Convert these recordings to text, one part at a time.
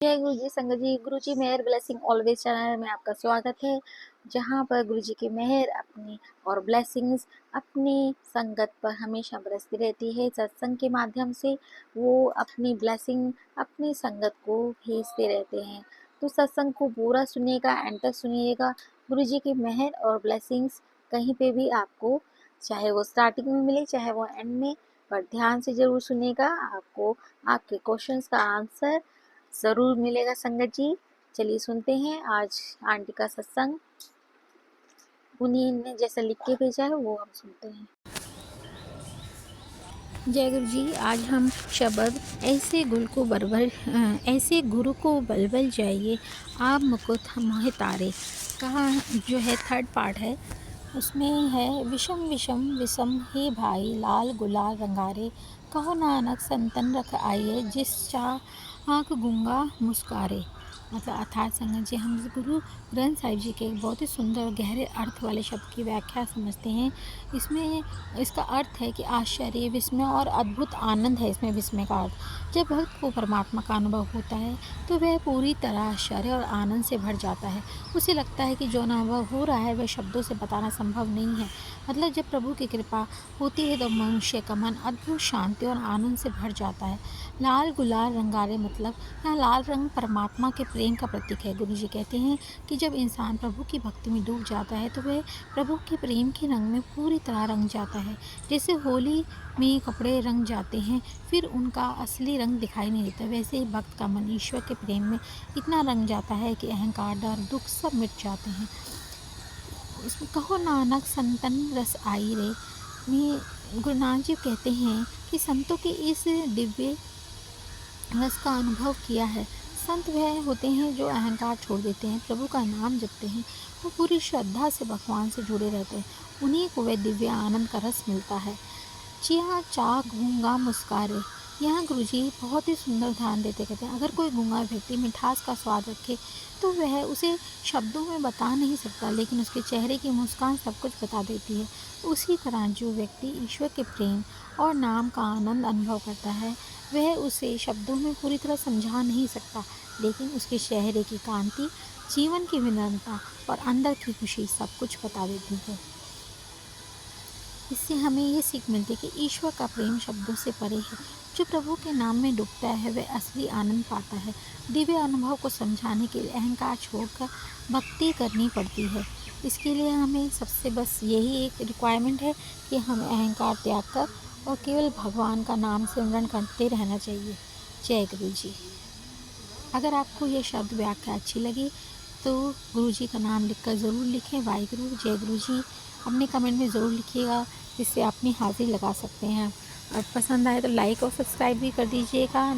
जय गुरु जी, संगत जी। गुरु जी मेहर blessing always channel में आपका स्वागत है, जहाँ पर गुरु जी की मेहर अपनी और ब्लेसिंग्स अपनी संगत पर हमेशा बरसती रहती है। सत्संग के माध्यम से वो अपनी ब्लेसिंग अपनी संगत को भेजते रहते हैं। तो सत्संग को पूरा सुनिएगा, एंड तक सुनिएगा। गुरु जी की मेहर और ब्लेसिंग्स कहीं पे भी आपको, चाहे वो स्टार्टिंग में मिले चाहे वो एंड में, पर ध्यान से जरूर सुनिएगा। आपको आपके क्वेश्चंस का आंसर जरूर मिलेगा संगत जी। चलिए सुनते हैं आज आंटी का सत्संग। उन्हीं ने जैसा लिख के भेजा है वो हम सुनते हैं। जय गुरु जी। आज हम शब्द ऐसे गुरु को बलबल जाइए, आप मुकुट मोहि तारे का जो है थर्ड पार्ट है, उसमें है विषम विषम विषम हे भाई लाल गुलाल रंगारे, कहो नानक संतन रख आइए जिस चाक गूंगा मुस्कारे। मतलब अर्थात संगत जी, हम गुरु ग्रंथ साहिब जी के बहुत ही सुंदर और गहरे अर्थ वाले शब्द की व्याख्या समझते हैं। इसमें इसका अर्थ है कि आश्चर्य, विस्मय और अद्भुत आनंद है इसमें विस्मय का अर्थ। जब भक्त को परमात्मा का अनुभव होता है तो वह पूरी तरह आश्चर्य और आनंद से भर जाता है। उसे लगता है कि जो अनुभव हो रहा है वह शब्दों से बताना संभव नहीं है। मतलब जब प्रभु की कृपा होती है तो मनुष्य का मन अद्भुत शांति और आनंद से भर जाता है। लाल गुलाल रंगारे, मतलब यहाँ लाल रंग परमात्मा के प्रेम का प्रतीक है। गुरु जी कहते हैं कि जब इंसान प्रभु की भक्ति में डूब जाता है तो वह प्रभु के प्रेम के रंग में पूरी तरह रंग जाता है। जैसे होली में कपड़े रंग जाते हैं फिर उनका असली रंग दिखाई नहीं देता, वैसे ही भक्त का मन ईश्वर के प्रेम में इतना रंग जाता है कि अहंकार, डर, दुख सब मिट जाते हैं। इसमें कहो नानक संतन रस आई रे में गुरु नानक जी कहते हैं कि संतों के इस दिव्य रस का अनुभव किया है। संत वह होते हैं जो अहंकार छोड़ देते हैं, प्रभु का नाम जपते हैं, वो पूरी श्रद्धा से भगवान से जुड़े रहते हैं। उन्हीं को वह दिव्य आनंद का रस मिलता है। चिया चाक गूंगा मुस्कारे, यहाँ गुरुजी बहुत ही सुंदर उदाहरण देते कहते हैं, अगर कोई गूंगा व्यक्ति मिठास का स्वाद रखे तो वह उसे शब्दों में बता नहीं सकता, लेकिन उसके चेहरे की मुस्कान सब कुछ बता देती है। उसी तरह जो व्यक्ति ईश्वर के प्रेम और नाम का आनंद अनुभव करता है वह उसे शब्दों में पूरी तरह समझा नहीं सकता, लेकिन उसके चेहरे की कांति, जीवन की विनम्रता और अंदर की खुशी सब कुछ बता देती है। इससे हमें ये सीख मिलती है कि ईश्वर का प्रेम शब्दों से परे है। जो प्रभु के नाम में डूबता है वह असली आनंद पाता है। दिव्य अनुभव को समझाने के लिए अहंकार छोड़कर भक्ति करनी पड़ती है। इसके लिए हमें सबसे बस यही एक रिक्वायरमेंट है कि हमें अहंकार त्याग कर और केवल भगवान का नाम सिमरन करते रहना चाहिए। जय गुरु जी। अगर आपको ये शब्द व्याख्या अच्छी लगी तो गुरु जी का नाम लिखकर ज़रूर लिखें, वाहिगुरु, जय गुरु जी। अपने कमेंट में ज़रूर लिखिएगा, जिससे अपनी हाज़िरी लगा सकते हैं। और पसंद आए तो लाइक और सब्सक्राइब भी कर दीजिएगा।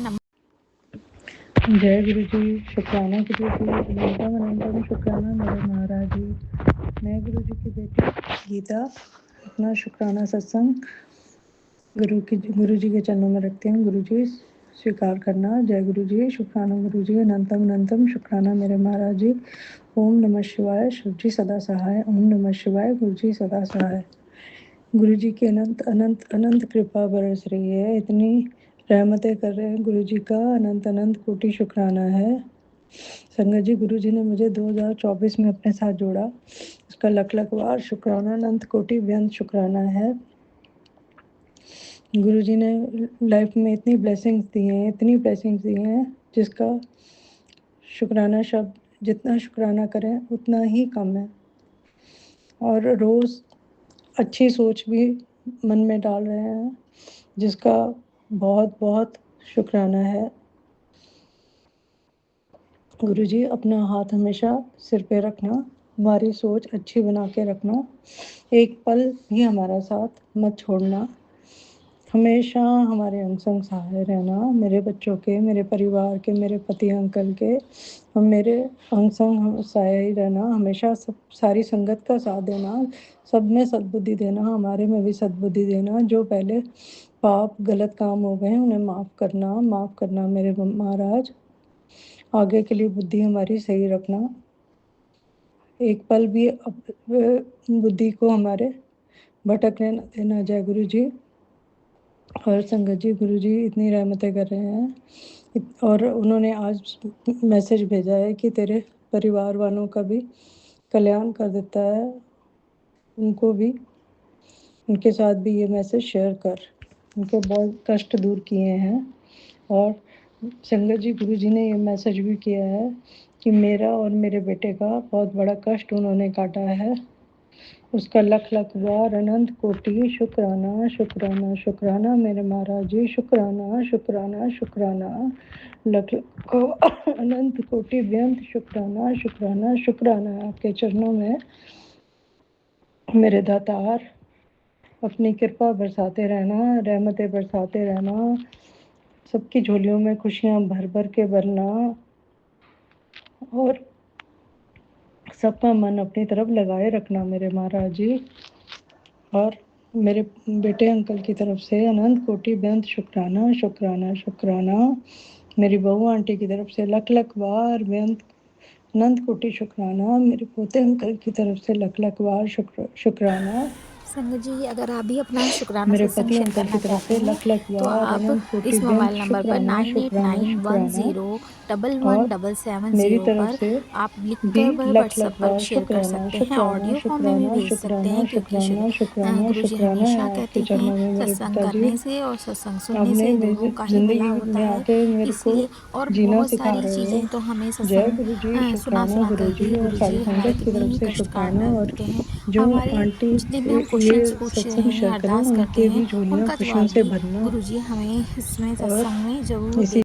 जय गुरु जी, शुक्राना गुरु जी, अनंतम अनंतम शुक्राना मेरे महाराज जी। मैं गुरु जी की बेटी गीता अपना शुक्राना सत्संग गुरु जी के चरणों में रखते हैं। गुरु जी स्वीकार करना। जय गुरु जी, शुक्राना गुरु जी, अनंतम अनंतम शुक्राना मेरे महाराज जी। ओम नमः शिवाय, शिव जी सदा सहाय। ओम नमः शिवाय, गुरु जी सदा सहाय। गुरु जी की अनंत अनंत अनंत कृपा बरस रही है, इतनी रहमतें कर रहे हैं। गुरु जी का अनंत अनंत कोटि शुक्राना है। संगत जी, गुरु जी ने मुझे 2024 में अपने साथ जोड़ा, उसका लख लख बार शुक्राना, अनंत कोटि बेअंत शुक्राना है। गुरु जी ने लाइफ में इतनी ब्लेसिंग्स दी हैं, इतनी ब्लेसिंग्स दी हैं, जिसका शुक्राना शब्द जितना शुक्राना करें उतना ही कम है। और रोज़ अच्छी सोच भी मन में डाल रहे हैं, जिसका बहुत बहुत शुक्राना है। गुरु जी, अपना हाथ हमेशा सिर पे रखना, हमारी सोच अच्छी बना के रखना, एक पल भी हमारा साथ मत छोड़ना, हमेशा हमारे अंग संग सहाय रहना, मेरे बच्चों के, मेरे परिवार के, मेरे पति अंकल के, हम मेरे अंग संग सहाय ही रहना, हमेशा सब सारी संगत का साथ देना, सब में सद्बुद्धि देना, हमारे में भी सद्बुद्धि देना। जो पहले पाप गलत काम हो गए उन्हें माफ़ करना मेरे महाराज। आगे के लिए बुद्धि हमारी सही रखना, एक पल भी बुद्धि को हमारे भटकने न देना। जय गुरु जी। और संगत जी, गुरु जी इतनी रहमतें कर रहे हैं, और उन्होंने आज मैसेज भेजा है कि तेरे परिवार वालों का भी कल्याण कर देता है, उनको भी, उनके साथ भी ये मैसेज शेयर कर, उनके बहुत कष्ट दूर किए हैं। और संगत जी, गुरु जी ने ये मैसेज भी किया है कि मेरा और मेरे बेटे का बहुत बड़ा कष्ट उन्होंने काटा है, उसका लख लख बार अनंत कोटि शुक्राना शुक्राना शुक्राना मेरे महाराज जी, शुक्राना शुक्राना शुक्राना, लख लख अनंत कोटि बेअंत शुक्राना शुक्राना शुक्राना। आपके चरणों में मेरे दातार अपनी कृपा बरसाते रहना, रहमतें बरसाते रहना, सबकी झोलियों में खुशियाँ भर भर के भरना और सबका मन अपनी तरफ लगाए रखना मेरे महाराज जी। और मेरे बेटे अंकल की तरफ से अनंत कोटि बेअंत शुक्राना शुक्राना शुक्राना, मेरी बहू आंटी की तरफ से लख लख बार बेअंत अनंत कोटि शुक्राना, मेरे पोते अंकल की तरफ से लख लख बार शुक्राना, संगत जी, अगर आप भी अपना शुक्राना मेरे सत्संग पति शेयर अंकल करना की तरफ चाहते से हैं लख लख तो बार आप अनंत कोटि इस बेअंत मोबाइल नंबर पर शुक्राना शुक्राना शुक्राना। 9891011770 मेरी तरफ पर से आप भी लिखकर वह लख व्हाट्सएप लख पर बार शेयर कर शुक्राना सकते हैं। शुक्राना ऑडियो फॉर्म में भी शुक्राना भेज सकते शुक्राना हैं, क्योंकि शुक्राना शुक्राना गुरुजी शुक्राना हमेशा है आपके कहते हैं चरणों में मेरे सत्संग पिताजी। करने से और सत्संग सुनने आपने से मेरी दोनों का ही जिंदगी भला होता में है। आके मेरे को इसलिए और जीना बहुत सिखा सारी रहे हो। चीज़ें तो हमें जय सत्संग गुरु जी, सुना शुक्राना सुना गुरु कर जी ही और सारी गुरुजी हमारे संगत की कितने तरफ ही से कष्ट काट शुक्राना। और डालते हैं। जो हमारे आंटी जितने भी हम ये क्वेश्चंस पूछ रहे सत्संग हैं, शेयर करें अरदास करते उनके हैं, भी झोलियां उनका खुशियों जवाब से भी भरना गुरुजी हमें इसमें और सत्संग में ज़रूर इसी